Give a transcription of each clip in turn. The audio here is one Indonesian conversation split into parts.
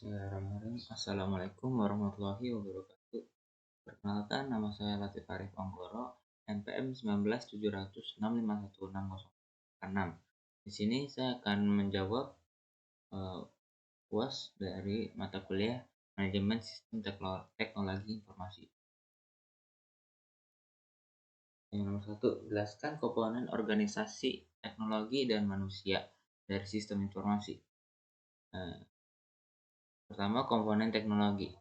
Bismillahirrahmanirrahim. Assalamualaikum warahmatullahi wabarakatuh. Perkenalkan, nama saya Latif Arif Anggoro, NPM 1970651606. Di sini saya akan menjawab uh, UAS dari mata kuliah Manajemen Sistem Teknologi Informasi. Yang nomor 1, jelaskan komponen organisasi, teknologi, dan manusia dari sistem informasi. Pertama, komponen teknologi.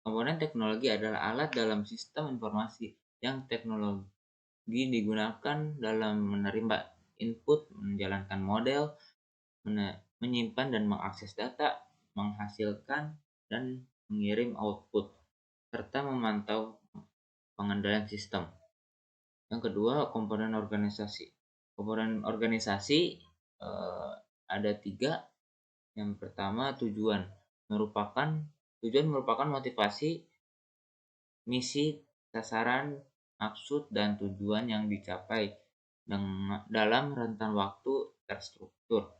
Komponen teknologi adalah alat dalam sistem informasi yang teknologi digunakan dalam menerima input, menjalankan model, menyimpan dan mengakses data, menghasilkan dan mengirim output, serta memantau pengendalian sistem. Yang kedua, komponen organisasi. Komponen organisasi ada 3. Yang pertama, tujuan merupakan motivasi, misi, sasaran, maksud, dan tujuan yang dicapai dalam rentan waktu terstruktur.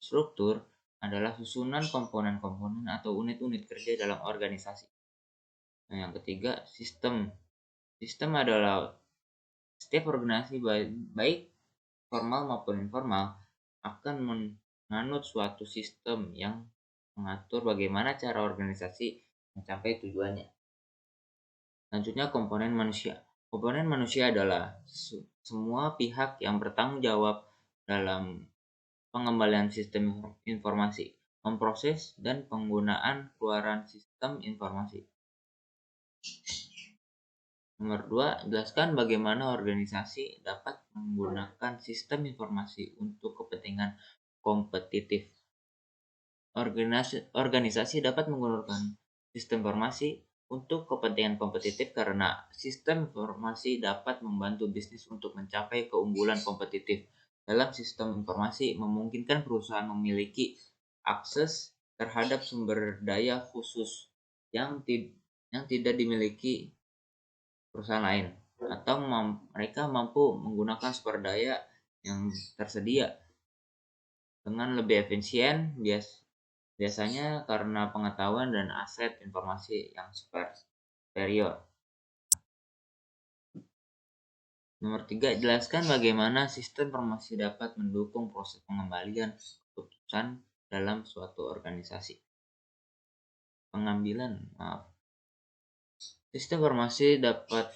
Struktur adalah susunan komponen-komponen atau unit-unit kerja dalam organisasi. Nah, yang ketiga, sistem. Sistem adalah setiap organisasi baik formal maupun informal akan menganut suatu sistem yang mengatur bagaimana cara organisasi mencapai tujuannya. Selanjutnya, komponen manusia. Komponen manusia adalah semua pihak yang bertanggung jawab dalam pengembalian sistem informasi, memproses, dan penggunaan keluaran sistem informasi. Nomor 2, jelaskan bagaimana organisasi dapat menggunakan sistem informasi untuk kepentingan kompetitif. Organisasi dapat menggunakan sistem informasi untuk kepentingan kompetitif karena sistem informasi dapat membantu bisnis untuk mencapai keunggulan kompetitif. Dalam sistem informasi memungkinkan perusahaan memiliki akses terhadap sumber daya khusus yang tidak dimiliki perusahaan lain, atau mereka mampu menggunakan sumber daya yang tersedia dengan lebih efisien, biasanya karena pengetahuan dan aset informasi yang superior. Nomor 3, jelaskan bagaimana sistem informasi dapat mendukung proses pengembalian keputusan dalam suatu organisasi. Sistem informasi dapat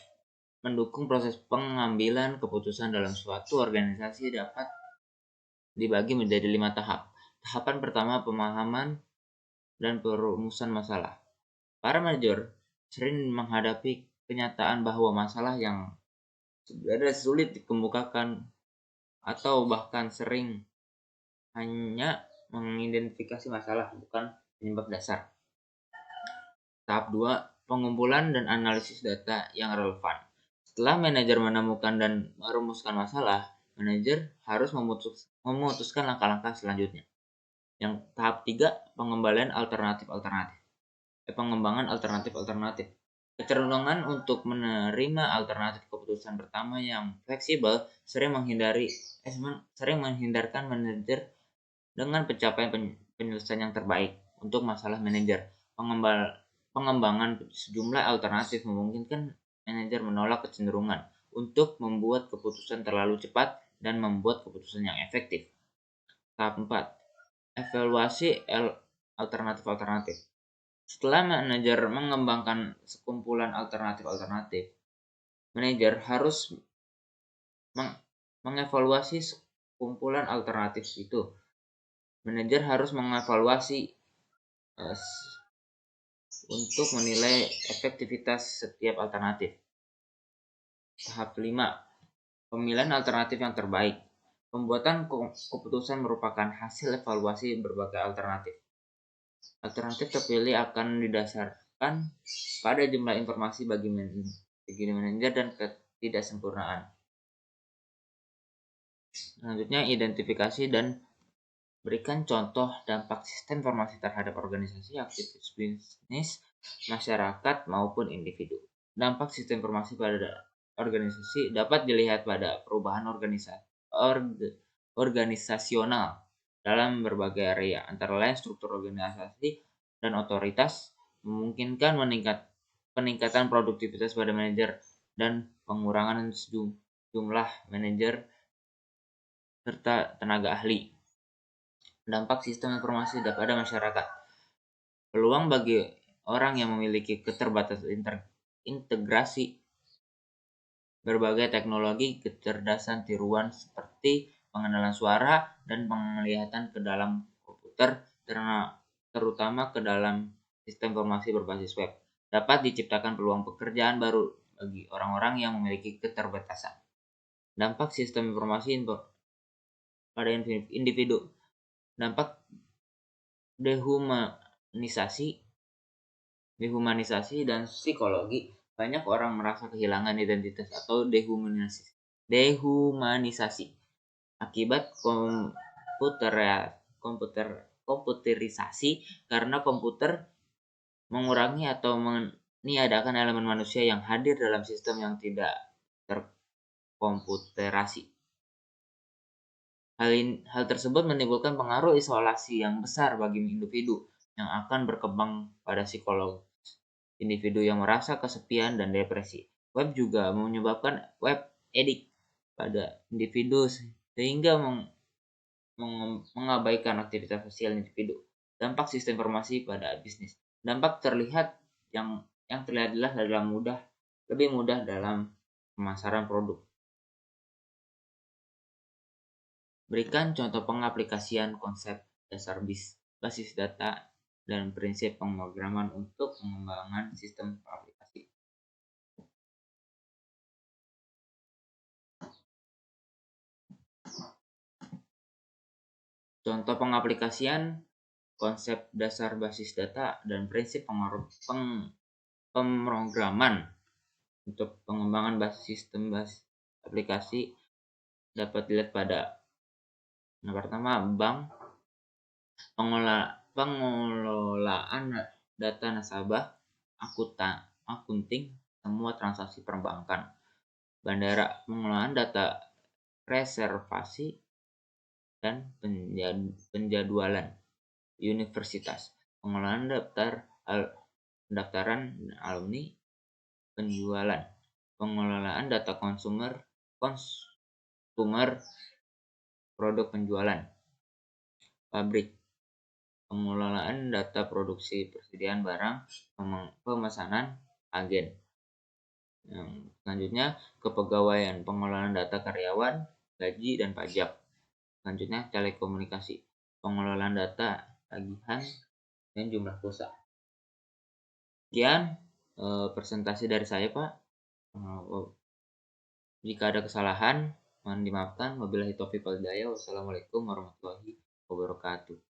mendukung proses pengambilan keputusan dalam suatu organisasi dapat dibagi menjadi 5 tahap. Tahapan pertama, pemahaman dan perumusan masalah. Para manajer sering menghadapi kenyataan bahwa masalah yang sebenarnya sulit dikemukakan atau bahkan sering hanya mengidentifikasi masalah, bukan penyebab dasar. Tahap 2, pengumpulan dan analisis data yang relevan. Setelah manajer menemukan dan merumuskan masalah, manajer harus memutuskan langkah-langkah selanjutnya. Yang tahap 3, pengembangan alternatif. Kecenderungan untuk menerima alternatif keputusan pertama yang fleksibel sering menghindarkan manajer dengan pencapaian penyelesaian yang terbaik untuk masalah manajer. Pengembangan sejumlah alternatif memungkinkan manajer menolak kecenderungan untuk membuat keputusan terlalu cepat dan membuat keputusan yang efektif. Tahap 4, evaluasi alternatif. Setelah manajer mengembangkan sekumpulan alternatif, manajer harus mengevaluasi sekumpulan alternatif itu. Manajer harus mengevaluasi untuk menilai efektivitas setiap alternatif. Tahap 5, pemilihan alternatif yang terbaik. Pembuatan keputusan merupakan hasil evaluasi berbagai alternatif. Alternatif terpilih akan didasarkan pada jumlah informasi bagi manajer dan ketidaksempurnaan. Selanjutnya, identifikasi dan berikan contoh dampak sistem informasi terhadap organisasi, aktivitas bisnis, masyarakat, maupun individu. Dampak sistem informasi pada organisasi dapat dilihat pada perubahan organisasional dalam berbagai area, antara lain struktur organisasi, dan otoritas, memungkinkan peningkatan produktivitas pada manajer dan pengurangan jumlah manajer serta tenaga ahli. Dampak sistem informasi pada masyarakat. Peluang bagi orang yang memiliki keterbatasan integrasi berbagai teknologi kecerdasan tiruan seperti pengenalan suara dan penglihatan ke dalam komputer, terutama ke dalam sistem informasi berbasis web, dapat diciptakan peluang pekerjaan baru bagi orang-orang yang memiliki keterbatasan. Dampak sistem informasi pada individu. Dampak dehumanisasi dan psikologi. Banyak orang merasa kehilangan identitas atau dehumanisasi akibat komputerisasi, karena komputer mengurangi atau meniadakan elemen manusia yang hadir dalam sistem yang tidak terkomputerasi. Hal tersebut menimbulkan pengaruh isolasi yang besar bagi individu yang akan berkembang pada psikolog individu yang merasa kesepian dan depresi. Web juga menyebabkan web edik pada individu sehingga mengabaikan aktivitas sosial individu. Dampak sistem informasi pada bisnis. Dampak terlihat yang terlihat jelas adalah lebih mudah dalam pemasaran produk. Berikan contoh pengaplikasian konsep dasar basis data dan prinsip pemrograman untuk pengembangan sistem aplikasi. Contoh pengaplikasian konsep dasar basis data dan prinsip pemrograman untuk pengembangan sistem aplikasi dapat dilihat pada yang pertama, bank, pengelolaan data nasabah, akunting, semua transaksi perbankan. Bandara, pengelolaan data reservasi dan penjadwalan. Universitas, pengelolaan pendaftaran alumni, penjualan, pengelolaan data konsumer produk penjualan. Pabrik, pengelolaan data produksi persediaan barang, pemesanan, agen. Yang selanjutnya, kepegawaian, pengelolaan data karyawan, gaji dan pajak. Selanjutnya, telekomunikasi, pengelolaan data tagihan dan jumlah pulsa. Sekian presentasi dari saya, Pak. Jika ada kesalahan, mohon dimaafkan. Wabillahi taufiq wal hidayah. Wassalamualaikum warahmatullahi wabarakatuh.